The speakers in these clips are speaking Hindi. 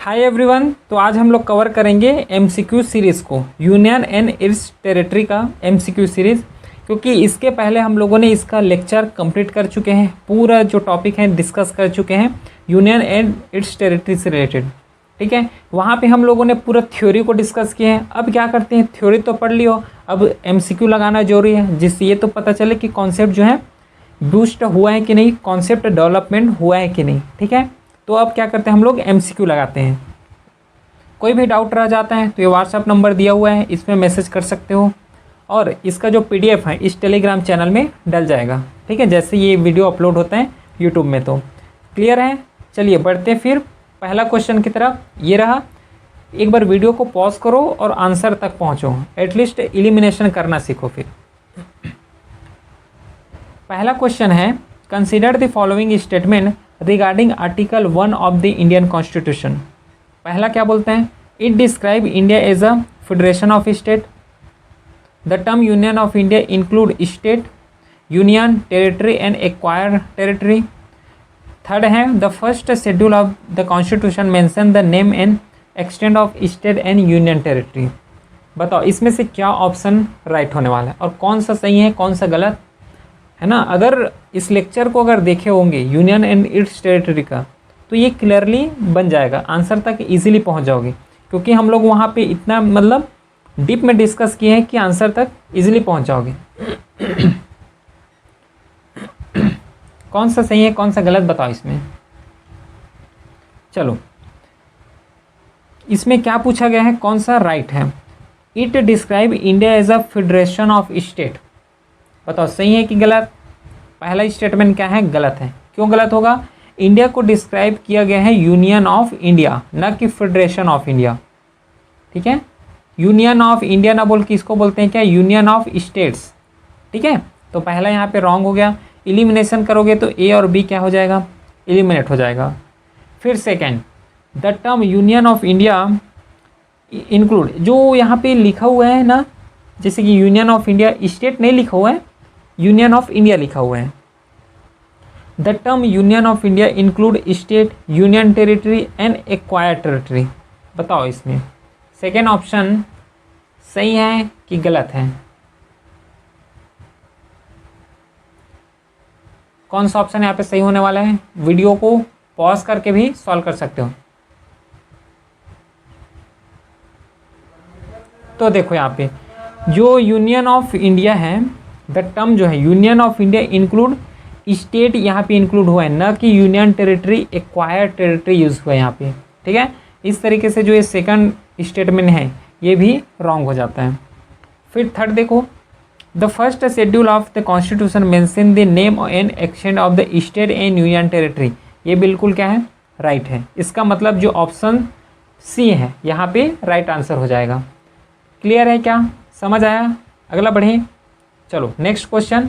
Hi everyone. तो आज हम लोग कवर करेंगे एमसीक्यू सीरीज़ को, यूनियन एंड इट्स टेरिटरी का एमसीक्यू सीरीज़, क्योंकि इसके पहले हम लोगों ने इसका लेक्चर कंप्लीट कर चुके हैं, पूरा जो टॉपिक है डिस्कस कर चुके हैं यूनियन एंड इट्स टेरिटरी से रिलेटेड। ठीक है, वहाँ पे हम लोगों ने पूरा थ्योरी को डिस्कस किए हैं। अब क्या करते हैं, थ्योरी तो पढ़ लियो, अब एमसीक्यू लगाना जरूरी है, जिससे ये तो पता चले कि कॉन्सेप्ट जो है बूस्ट हुआ है कि नहीं, कॉन्सेप्ट डेवलपमेंट हुआ है कि नहीं। ठीक है, तो अब क्या करते हैं, हम लोग एमसीक्यू लगाते हैं। कोई भी डाउट रह जाता है तो ये व्हाट्सअप नंबर दिया हुआ है, इसमें मैसेज कर सकते हो, और इसका जो पीडीएफ है इस टेलीग्राम चैनल में डल जाएगा। ठीक है, जैसे ये वीडियो अपलोड होता है यूट्यूब में। तो क्लियर है, चलिए बढ़ते हैं फिर पहला क्वेश्चन की तरफ। ये रहा, एक बार वीडियो को पॉज करो और आंसर तक पहुँचो, एटलीस्ट एलिमिनेशन करना सीखो। फिर पहला क्वेश्चन है, consider the following statement regarding article 1 of the Indian constitution. पहला क्या बोलते हैं, it describe India as a federation of state. The term union of India include state, union, territory and acquired territory. Third है, the first schedule of the constitution mention the name and extent of state and union territory. बताओ इसमें से क्या ऑप्शन राइट होने वाला है और कौन सा सही है कौन सा गलत है ना। अगर इस लेक्चर को अगर देखे होंगे यूनियन एंड इट्स टेरिटरी का, तो ये क्लियरली बन जाएगा, आंसर तक इजीली पहुंच जाओगे, क्योंकि हम लोग वहाँ पे इतना मतलब डीप में डिस्कस किए हैं कि आंसर तक इजीली पहुंच जाओगे। कौन सा सही है कौन सा गलत बताओ इसमें। चलो, इसमें क्या पूछा गया है, कौन सा राइट है। It describe India as a federation of state. बताओ सही है कि गलत। पहला स्टेटमेंट क्या है, गलत है। क्यों गलत होगा, इंडिया को डिस्क्राइब किया गया है यूनियन ऑफ इंडिया, न कि फेडरेशन ऑफ इंडिया। ठीक है, यूनियन ऑफ इंडिया ना बोल के इसको बोलते हैं क्या, यूनियन ऑफ स्टेट्स। ठीक है, तो पहला यहाँ पे रॉन्ग हो गया। एलिमिनेशन करोगे तो ए और बी क्या हो जाएगा, एलिमिनेट हो जाएगा। फिर second, the term union of India include, जो यहाँ पे लिखा हुआ है ना, जैसे कि यूनियन ऑफ इंडिया, स्टेट नहीं लिखा हुआ है, यूनियन ऑफ इंडिया लिखा हुआ है। The term union of India include state, union territory and acquired territory. बताओ इसमें सेकेंड ऑप्शन सही है कि गलत है। कौन सा ऑप्शन यहाँ पे सही होने वाला है, वीडियो को पॉज करके भी सॉल्व कर सकते हो। तो देखो यहाँ पे जो यूनियन ऑफ इंडिया है, द टर्म जो है union of India include state यहाँ पे इंक्लूड हुआ है, न कि union territory, acquired territory use हुआ है यहाँ पे। ठीक है, इस तरीके से जो ये सेकंड स्टेटमेंट है ये भी रॉन्ग हो जाता है। फिर थर्ड देखो, the first schedule of the constitution mention the name and extent of the state and union territory. ये बिल्कुल क्या है, राइट है। इसका मतलब जो ऑप्शन सी है यहाँ पे राइट आंसर हो जाएगा। क्लियर है क्या, समझ आया। अगला बढ़े, चलो next question.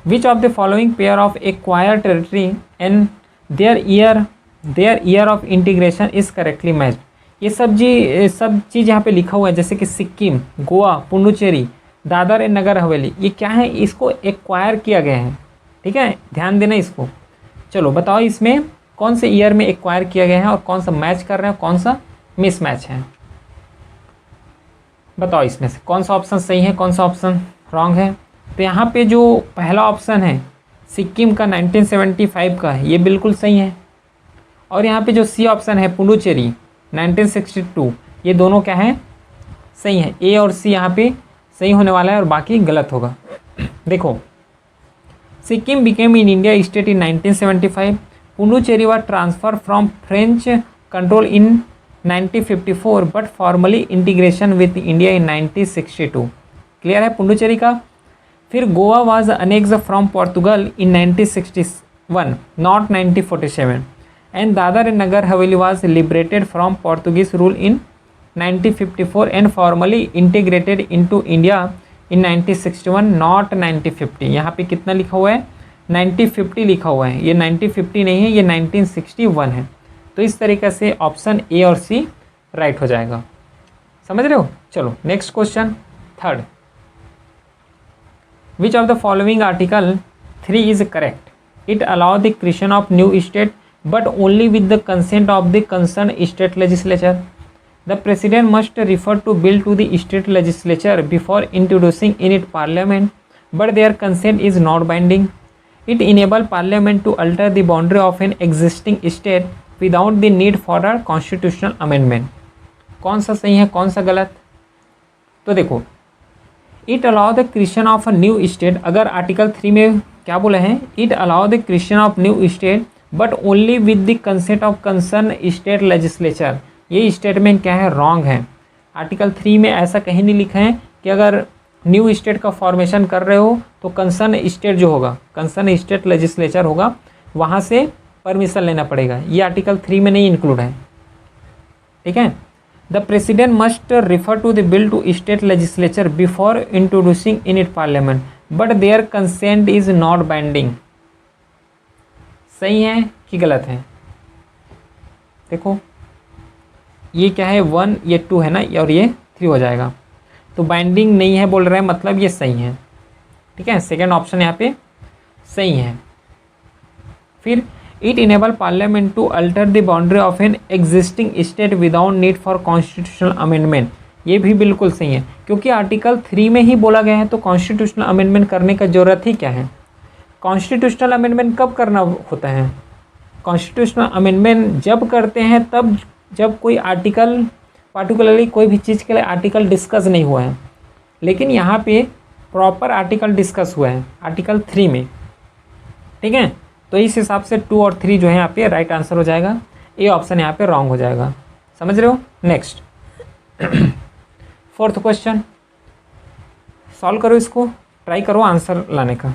Which of the following pair of acquired territory and their year of integration is correctly matched. ये सब चीज़ यहाँ पे लिखा हुआ है, जैसे कि सिक्किम, गोवा, पुडुचेरी, दादर एंड नगर हवेली, ये क्या है, इसको एक्वायर किया गया है। ठीक है, ध्यान देना इसको। चलो बताओ इसमें कौन से ईयर में एक्वायर किया गया है और कौन सा मैच कर रहे हैं, कौन सा मिस मैच है। बताओ इसमें से कौन सा ऑप्शन सही है कौन सा ऑप्शन रॉन्ग है। तो यहाँ पे जो पहला ऑप्शन है सिक्किम का 1975 का है, ये बिल्कुल सही है। और यहाँ पे जो सी ऑप्शन है पुडुचेरी 1962, ये दोनों क्या है, सही है। ए और सी यहाँ पे सही होने वाला है और बाकी गलत होगा। देखो, Sikkim became in India state in 1975, Puducherry was transfer from French control in 1954 but formally integration with India in 1962। Clear है पुडुचेरी का। फिर Goa was annex from Portugal in 1961 not 1947, and Dadra and Nagar Haveli was liberated from Portuguese rule in 1954 and formally integrated into India in 1961 not 1950। यहाँ पे कितना लिखा हुआ है, 1950 लिखा हुआ है, ये 1950 नहीं है, ये 1961 है। तो इस तरीके से ऑप्शन ए और सी राइट हो जाएगा। समझ रहे हो। चलो next question third, which of the following article 3 is correct. It allowed the creation of new state but only with the consent of the concerned state legislature. The president must refer to bill to the state legislature before introducing in it parliament, but their consent is not binding. It enables parliament to alter the boundary of an existing state without the need for a constitutional amendment. कौन सा सही है कौन सा गलत? तो देखो, it allow the creation of a new state, अगर आर्टिकल 3 में क्या बोला है, it allow the creation of new state but only with the consent of concern state legislature. ये स्टेटमेंट क्या है, रॉन्ग है। आर्टिकल 3 में ऐसा कहीं नहीं लिखा है कि अगर न्यू स्टेट का फॉर्मेशन कर रहे हो तो कंसर्न स्टेट जो होगा, कंसर्न स्टेट लेजिस्लेचर होगा, वहाँ से परमिशन लेना पड़ेगा। ये आर्टिकल 3 में नहीं इंक्लूड है, ठीक है। The president must refer to the bill to state legislature before introducing in it parliament but their consent is not binding. सही है कि गलत है? देखो ये क्या है, 1 ये 2 है ना, और ये 3 हो जाएगा, तो बाइंडिंग नहीं है बोल रहे हैं, मतलब ये सही है, ठीक है। सेकेंड ऑप्शन यहाँ पे सही है। फिर it enable parliament to alter the boundary of an existing state without need for constitutional amendment. ये भी बिल्कुल सही है, क्योंकि आर्टिकल 3 में ही बोला गया है, तो कॉन्स्टिट्यूशनल अमेंडमेंट करने का ज़रूरत ही क्या है। कॉन्स्टिट्यूशनल अमेंडमेंट कब करना होता है? कॉन्स्टिट्यूशनल अमेंडमेंट जब करते हैं तब जब कोई आर्टिकल, पार्टिकुलरली कोई भी चीज़ के लिए आर्टिकल डिस्कस नहीं हुआ है, लेकिन यहाँ पे प्रॉपर आर्टिकल डिस्कस हुआ है आर्टिकल 3 में, ठीक है। तो इस हिसाब से 2 और 3 जो है यहाँ पे राइट आंसर हो जाएगा। ए ऑप्शन यहाँ पे रॉन्ग हो जाएगा, समझ रहे हो। नेक्स्ट 4th क्वेश्चन सॉल्व करो, इसको ट्राई करो आंसर लाने का।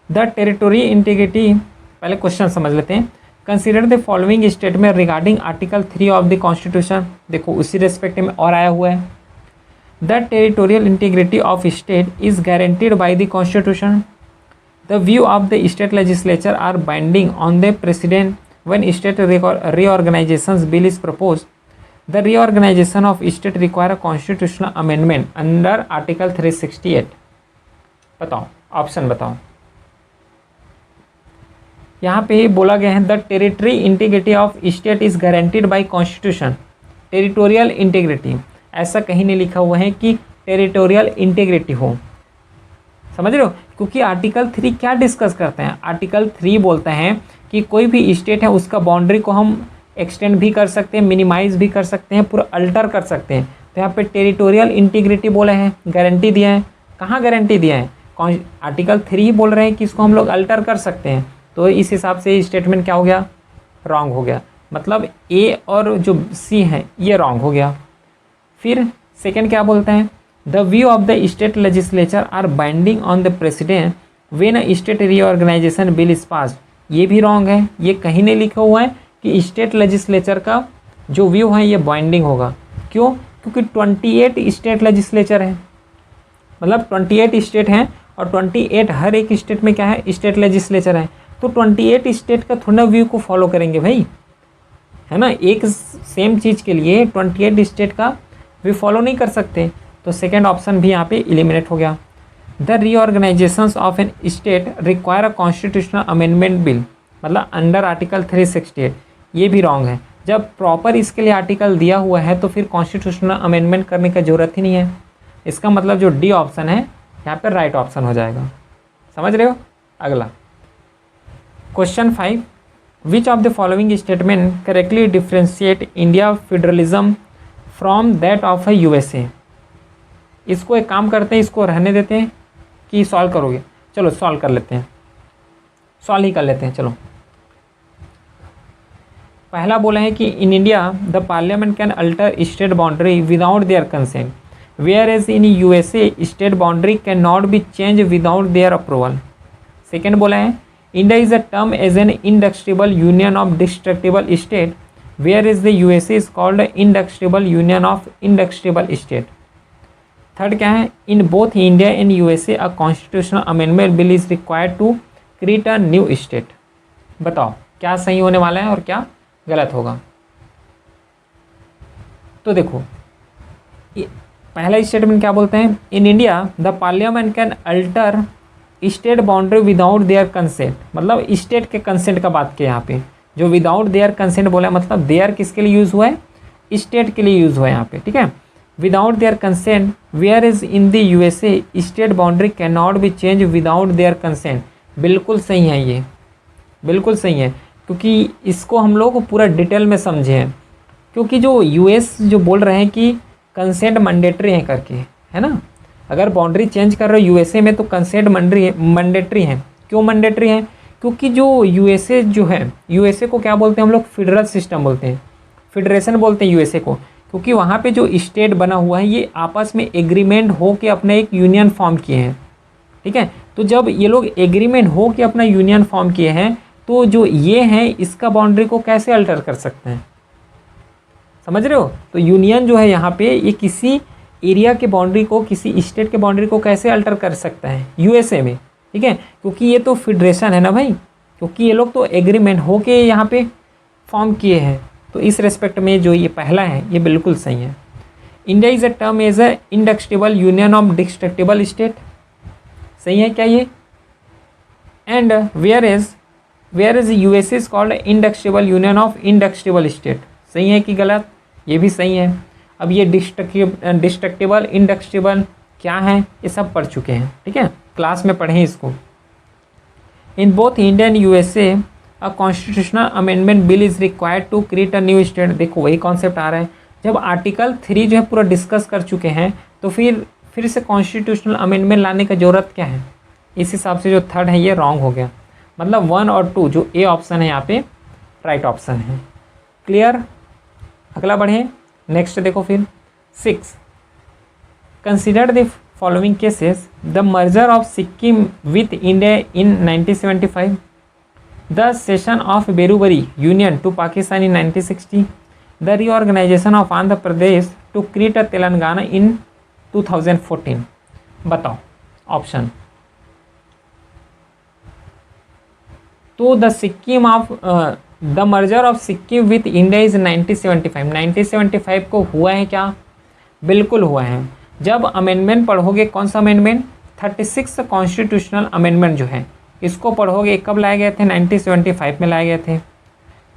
द टेरिटोरी इंटीग्रिटी, पहले क्वेश्चन समझ लेते हैं। Consider the following statement regarding article 3 of the constitution. देखो उसी रेस्पेक्ट में और आया हुआ है। The territorial integrity of state is guaranteed by the constitution. The view of the state legislature are binding on the president when state reorganizations bill is proposed. The reorganization of state require a constitutional amendment under Article 368. बताओ ऑप्शन बताओ। यहाँ पे बोला गया है the territory integrity of state is guaranteed bye constitution. Territorial integrity, ऐसा कहीं नहीं लिखा हुआ है कि टेरिटोरियल इंटीग्रिटी हो, समझ रहे हो। क्योंकि आर्टिकल 3 क्या डिस्कस करते हैं, आर्टिकल 3 बोलते हैं कि कोई भी स्टेट है उसका बाउंड्री को हम एक्सटेंड भी कर सकते हैं, मिनिमाइज भी कर सकते हैं, पूरा अल्टर कर सकते हैं। तो यहाँ पे टेरिटोरियल इंटीग्रिटी बोले हैं, गारंटी दिया है। कहाँ गारंटी दिया है? आर्टिकल 3 बोल रहे हैं कि इसको हम लोग अल्टर कर सकते हैं। तो इस हिसाब से स्टेटमेंट क्या हो गया, रॉन्ग हो गया। मतलब ए और जो सी है ये रॉन्ग हो गया। फिर सेकेंड क्या बोलते हैं, the view of the state legislature are binding on the president when a state reorganisation bill is pass. ये भी रॉन्ग है, ये कहीं नहीं लिखा हुआ है कि स्टेट लेजिस्लेचर का जो व्यू है ये बाइंडिंग होगा। क्यों? क्योंकि 28 स्टेट लेजिस्लेचर है, मतलब 28 स्टेट हैं और 28 हर एक स्टेट में क्या है, स्टेट लेजिस्लेचर है। तो 28 स्टेट का थोड़ा व्यू को फॉलो करेंगे भाई, है ना। एक सेम चीज़ के लिए 28 स्टेट का व्यू फॉलो नहीं कर सकते। तो सेकेंड ऑप्शन भी यहाँ पे इलिमिनेट हो गया। The reorganisations of an state require a constitutional amendment bill, मतलब अंडर आर्टिकल 368। ये भी रॉन्ग है। जब प्रॉपर इसके लिए आर्टिकल दिया हुआ है तो फिर कॉन्स्टिट्यूशनल अमेंडमेंट करने की ज़रूरत ही नहीं है। इसका मतलब जो डी ऑप्शन है यहाँ पर राइट ऑप्शन हो जाएगा, समझ रहे हो। अगला question 5, which of the following statement correctly differentiate India federalism from that of a USA। इसको एक काम करते हैं, इसको रहने देते हैं कि सॉल्व करोगे। चलो सॉल्व कर लेते हैं, सॉल्व ही कर लेते हैं। चलो पहला बोला है कि in India the parliament can alter state boundary without their consent, whereas in USA state boundary can not be change without their approval. Second बोला है India is a term as an industrial union of destructible state, where is the USA is called industrial union of industrial state. Third क्या है, in both India and USA a constitutional amendment bill is required to create a new state. बताओ क्या सही होने वाला है और क्या गलत होगा। तो देखो पहला स्टेटमेंट क्या बोलते हैं, इन India the parliament can alter state boundary without their consent, मतलब स्टेट के कंसेंट का बात किया यहाँ पे। जो विदाउट देयर कंसेंट बोला मतलब देयर किसके लिए यूज़ हुआ है, स्टेट के लिए यूज़ हुआ है यहाँ पे, ठीक है। Without their consent where is in the USA state boundary can not be change without their consent. बिल्कुल सही है, ये बिल्कुल सही है, क्योंकि इसको हम लोग पूरा डिटेल में समझे हैं। क्योंकि जो यूएस जो बोल रहे हैं कि कंसेंट मैंडेटरी है करके, है ना। अगर बाउंड्री चेंज कर रहे हो यूएसए में तो कंसेंट मैंडेटरी है। क्यों मैंडेटरी है, क्योंकि जो यूएसए जो है, यूएसए को क्या बोलते हैं हम लोग, फेडरल सिस्टम बोलते हैं, फेडरेशन बोलते हैं यूएसए को। क्योंकि वहाँ पे जो स्टेट बना हुआ है ये आपस में एग्रीमेंट हो के अपना एक यूनियन फॉर्म किए हैं, ठीक है। तो जब ये लोग एग्रीमेंट हो के अपना यूनियन फॉर्म किए हैं तो जो ये हैं इसका बाउंड्री को कैसे अल्टर कर सकते हैं, समझ रहे हो। तो यूनियन जो है यहाँ पे ये किसी एरिया के बाउंड्री को, किसी स्टेट के बाउंड्री को कैसे अल्टर कर सकता है यूएसए में, ठीक है। क्योंकि ये तो फेडरेशन है ना भाई, क्योंकि ये लोग तो एग्रीमेंट हो के यहाँ पे फॉर्म किए हैं। तो इस रेस्पेक्ट में जो ये पहला है ये बिल्कुल सही है। India is a term as a indestructible union of destructible state, सही है क्या ये। And where is USA is called indestructible union of indestructible state, सही है कि गलत, ये भी सही है। अब ये डिस्ट्रक्टिबल इंडस्ट्रिबल क्या है ये सब पढ़ चुके हैं, ठीक है, क्लास में पढ़ें इसको। In both India and USA a constitutional amendment bill is required to create a new state. देखो वही कॉन्सेप्ट आ रहा है, जब आर्टिकल 3 जो है पूरा डिस्कस कर चुके हैं तो फिर से कॉन्स्टिट्यूशनल अमेंडमेंट लाने का ज़रूरत क्या है। इस हिसाब से जो थर्ड है ये रॉन्ग हो गया, मतलब 1 और 2 जो ए ऑप्शन है यहाँ पे राइट ऑप्शन है। क्लियर, अगला बढ़े, नेक्स्ट देखो फिर 6, consider the following cases, the merger of Sikkim with India in 1975, the cession of Berubari union to Pakistan in 1960, the reorganisation of Andhra Pradesh to create a Telangana in 2014। बताओ ऑप्शन। तो the merger of Sikkim with India is 1975। 1975 को हुआ है क्या, बिल्कुल हुआ है। जब अमेंडमेंट पढ़ोगे, कौन सा अमेंडमेंट, 36 कॉन्स्टिट्यूशनल अमेंडमेंट जो है इसको पढ़ोगे, कब लाए गए थे, 1975 में लाए गए थे।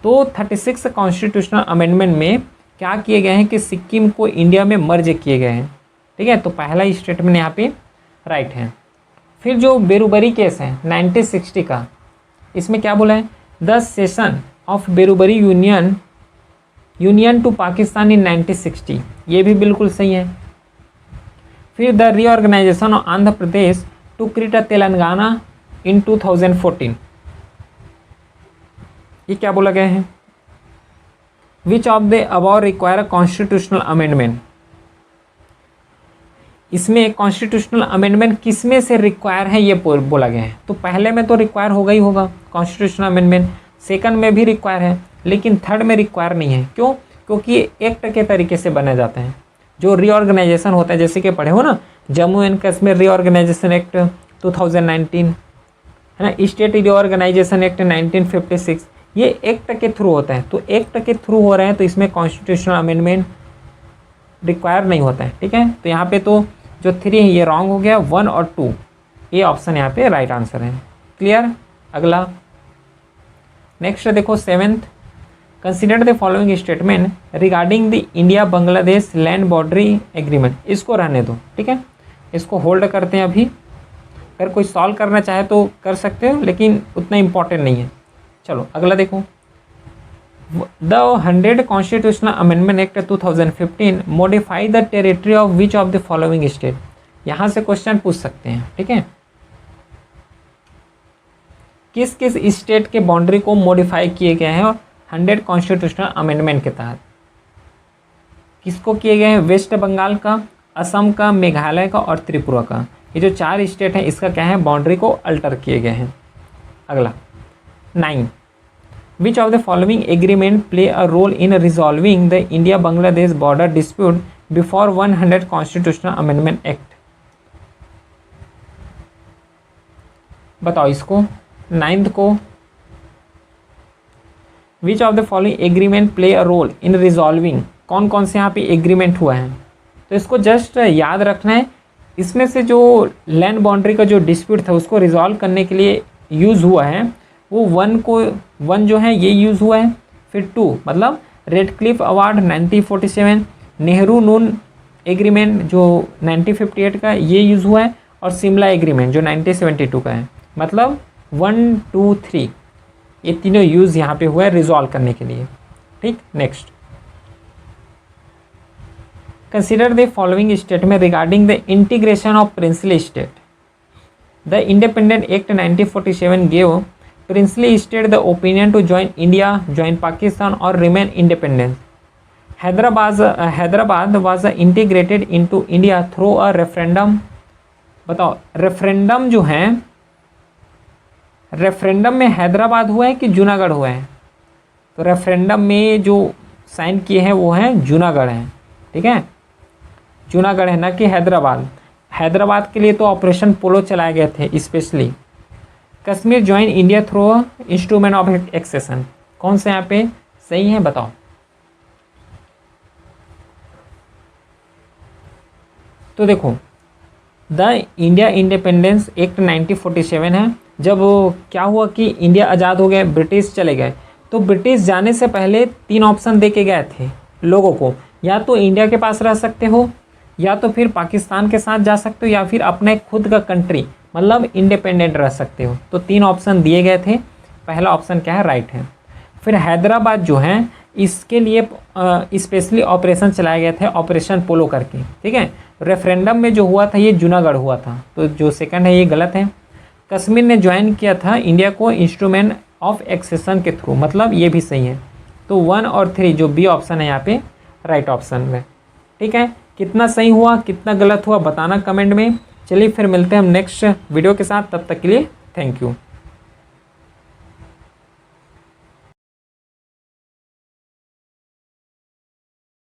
तो 36 कॉन्स्टिट्यूशनल अमेंडमेंट में क्या किए गए हैं कि सिक्किम को इंडिया में मर्ज किए गए हैं, ठीक है। तो पहला स्टेटमेंट यहाँ पे राइट है। फिर जो बेरुबरी केस है 1960 का, इसमें क्या बोला है, the cession of Berubari union to Pakistan in 1960, ये भी बिल्कुल सही है। फिर the reorganisation of Andhra Pradesh to create a Telangana in 2014, ये क्या बोला गया है, which of the above require constitutional amendment. इसमें कॉन्स्टिट्यूशनल अमेंडमेंट किस में से रिक्वायर है ये बोला गया है। तो पहले में तो रिक्वायर होगा ही होगा कॉन्स्टिट्यूशनल अमेंडमेंट, सेकंड में भी रिक्वायर है, लेकिन थर्ड में रिक्वायर नहीं है। क्यों, क्योंकि ये एक्ट के तरीके से बनाए जाते हैं। जो रीऑर्गेनाइजेशन होता है, जैसे कि पढ़े हो ना, Jammu and Kashmir reorganisation act 2019, है ना, स्टेट रीऑर्गेनाइजेशन एक्ट 1956, ये एक्ट के थ्रू होता है। तो एक्ट के थ्रू हो रहे हैं तो इसमें कॉन्स्टिट्यूशनल अमेंडमेंट रिक्वायर नहीं होता है, ठीक है। तो यहाँ पे तो जो 3 है ये रॉन्ग हो गया, 1 और 2 ये ऑप्शन यहाँ पे राइट आंसर है। क्लियर, अगला नेक्स्ट देखो 7th, consider the following statement regarding the India Bangladesh land boundary agreement. इसको रहने दो, ठीक है, इसको होल्ड करते हैं अभी। अगर कोई सॉल्व करना चाहे तो कर सकते हो, लेकिन उतना इम्पोर्टेंट नहीं है। चलो अगला देखो, the 100 constitutional amendment act 2015 modify the territory of which of the following state. यहाँ से क्वेश्चन पूछ सकते हैं, ठीक है, किस किस स्टेट के बाउंड्री को मॉडिफाई किए गए हैं 100 कॉन्स्टिट्यूशनल अमेंडमेंट के तहत। किसको किए गए हैं, वेस्ट बंगाल का, असम का, मेघालय का और त्रिपुरा का। ये जो 4 स्टेट हैं इसका क्या है, बाउंड्री को अल्टर किए गए हैं। अगला 9, which of the following agreement play a role in resolving the India Bangladesh border dispute before 100 constitutional amendment act. बताओ इसको, 9th को, which of the following agreement play a role in resolving, कौन कौन से यहाँ पे एग्रीमेंट हुआ है। तो इसको जस्ट याद रखना है इसमें से जो लैंड बाउंड्री का जो डिस्प्यूट था उसको रिजॉल्व करने के लिए यूज़ हुआ है वो वन जो है ये यूज़ हुआ है, फिर 2 मतलब रेड क्लिफ अवार्ड 1947, नेहरू नून एग्रीमेंट जो 1958 का ये यूज़ हुआ है, और शिमला एग्रीमेंट जो 1972 का है। मतलब 1, 2, 3 ये तीनों यूज़ यहाँ पे हुआ है रिजॉल्व करने के लिए। ठीक, next consider the following statement regarding the integration of princely state. The independent act 1947 gave princely state the opinion to join India, join Pakistan और remain independent. Hyderabad was integrated into India through a referendum. बताओ रेफरेंडम जो है, रेफरेंडम में हैदराबाद हुआ है कि जूनागढ़ हुआ है? तो रेफरेंडम में जो साइन किए हैं वो हैं जूनागढ़ हैं। ठीक है, जूनागढ़ है ना कि हैदराबाद। हैदराबाद के लिए तो ऑपरेशन पोलो चलाए गए थे specially. Kashmir join India through instrument of accession. कौन से यहाँ पे सही है बताओ? तो देखो द इंडिया इंडिपेंडेंस एक्ट 1947 है। जब क्या हुआ कि इंडिया आज़ाद हो गया, ब्रिटिश चले गए, तो ब्रिटिश जाने से पहले 3 ऑप्शन दे के गए थे लोगों को, या तो इंडिया के पास रह सकते हो, या तो फिर पाकिस्तान के साथ जा सकते हो, या फिर अपने खुद का कंट्री मतलब इंडिपेंडेंट रह सकते हो। तो 3 ऑप्शन दिए गए थे, पहला ऑप्शन क्या है? राइट है। फिर हैदराबाद जो है इसके लिए स्पेशली ऑपरेशन चलाए गए थे, ऑपरेशन पोलो करके। ठीक है, रेफरेंडम में जो हुआ था ये जूनागढ़ हुआ था, तो जो सेकंड है ये गलत है। कश्मीर ने ज्वाइन किया था इंडिया को इंस्ट्रूमेंट ऑफ एक्सेशन के थ्रू, मतलब ये भी सही है। तो 1 और 3 जो बी ऑप्शन है यहाँ पे राइट ऑप्शन में। ठीक है, कितना सही हुआ कितना गलत हुआ बताना कमेंट में। चलिए फिर मिलते हैं हम नेक्स्ट वीडियो के साथ, तब तक के लिए थैंक यू।